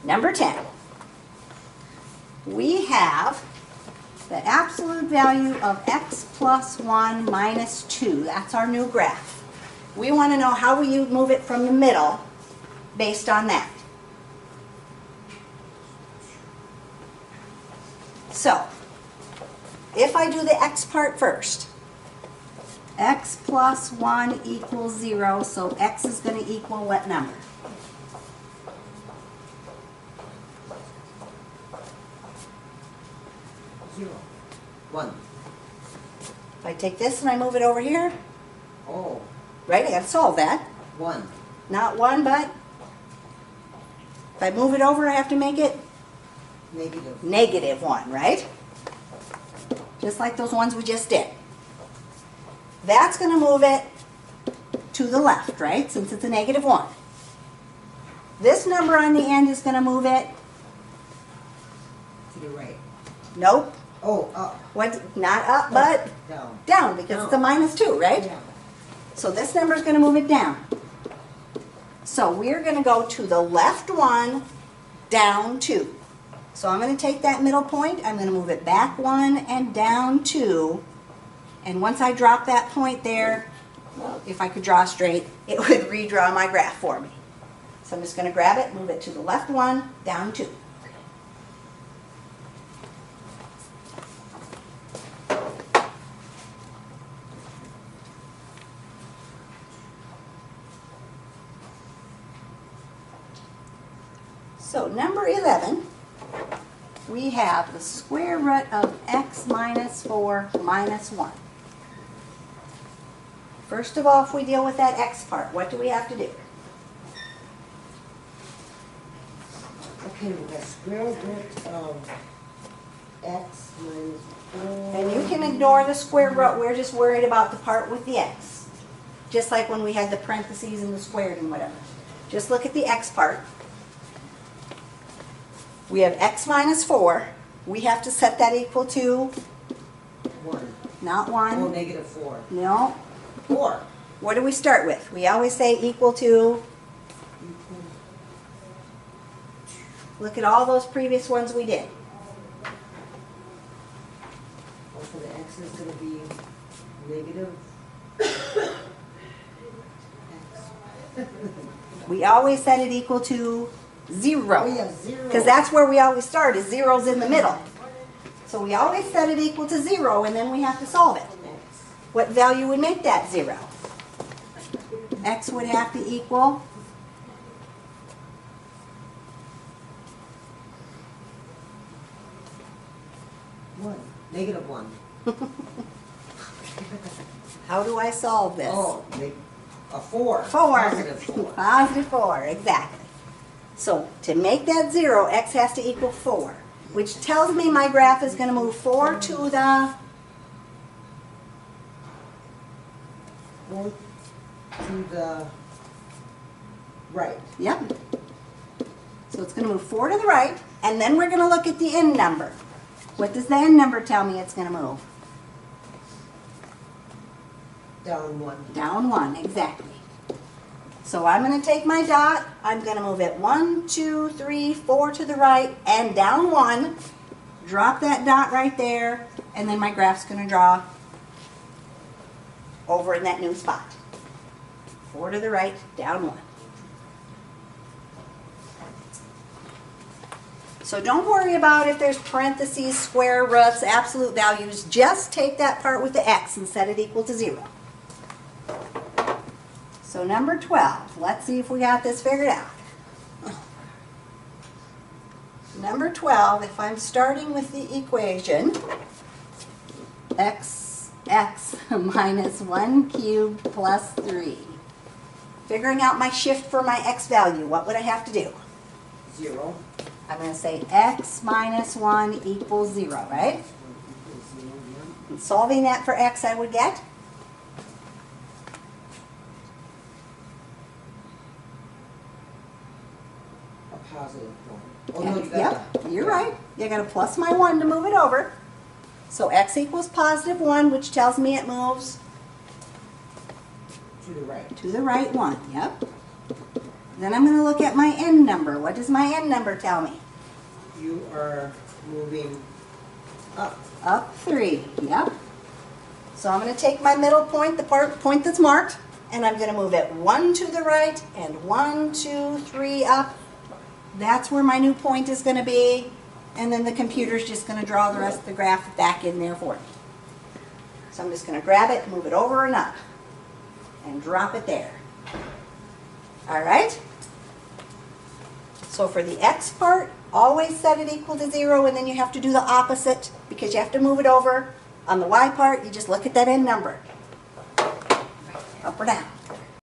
Number 10. We have the absolute value of x plus 1 minus 2. That's our new graph. We want to know how will you move it from the middle based on that. So, if I do the x part first, x plus 1 equals 0, so x is going to equal what number? 0. 1. If I take this and I move it over here, Oh. right, I got to solve that. 1. Not 1, but if I move it over, I have to make it Negative. negative 1, right? Just like those ones we just did. That's going to move it to the left, right, since it's a negative 1. This number on the end is going to move it, To the right. nope, Oh, up. what, not up, but Down. down, because it's a minus 2, right? Yeah. So this number is going to move it down. So we're going to go to the left 1, down 2. So I'm going to take that middle point, I'm going to move it back 1 and down 2. And once I drop that point there, if I could draw straight, it would redraw my graph for me. So I'm just going to grab it, move it to the left 1, down 2. So number 11, we have the square root of x minus 4 minus 1. First of all, if we deal with that x part, what do we have to do? Okay, we got square root of x minus 4. And you can ignore the square root, we're just worried about the part with the x. Just like when we had the parentheses and the squared and whatever. Just look at the x part. We have x minus 4. We have to set that equal to, 1. not Oh, 1. negative 4. No. 4. What do we start with? We always say equal to. Look at all those previous ones we did. Also, the x is going to be negative x. We always set it equal to 0. Oh, yeah, 0. Because that's where we always start, is zeros in the middle. So we always set it equal to 0, and then we have to solve it. X. What value would make that 0? X would have to equal 1. Negative 1. how do I solve this? Oh, a 4. 4. Positive 4. Positive 4, exactly. So to make that 0, x has to equal 4, which tells me my graph is going to move 4 to the 4 to the right. Yep. So it's going to move 4 to the right, and then we're going to look at the end number. What does the end number tell me it's going to move? Down 1. Down 1, exactly. So I'm going to take my dot, I'm going to move it 1, 2, 3, 4 to the right, and down 1. Drop that dot right there, and then my graph's going to draw over in that new spot. 4 to the right, down 1. So don't worry about if there's parentheses, square roots, absolute values. Just take that part with the x and set it equal to 0. So number 12, let's see if we got this figured out. Number 12, if I'm starting with the equation, x minus 1 cubed plus 3. Figuring out my shift for my x value, what would I have to do? 0. I'm going to say x minus 1 equals 0, right? And solving that for x, I would get? A positive 1. Oh, no, you got Yep, that. you're right. You got to plus my 1 to move it over. So x equals positive 1, which tells me it moves To the right. to the right 1. Yep. Then I'm going to look at my end number. What does my end number tell me? You are moving up. Up 3, yep. So I'm going to take my middle point, the point that's marked, and I'm going to move it 1 to the right and 1, 2, 3 up. That's where my new point is going to be, and then the computer's just going to draw the rest of the graph back in there for me. So I'm just going to grab it, move it over and up, and drop it there. All right? So for the x part, always set it equal to 0, and then you have to do the opposite because you have to move it over. On the y part, you just look at that end number. Up or down.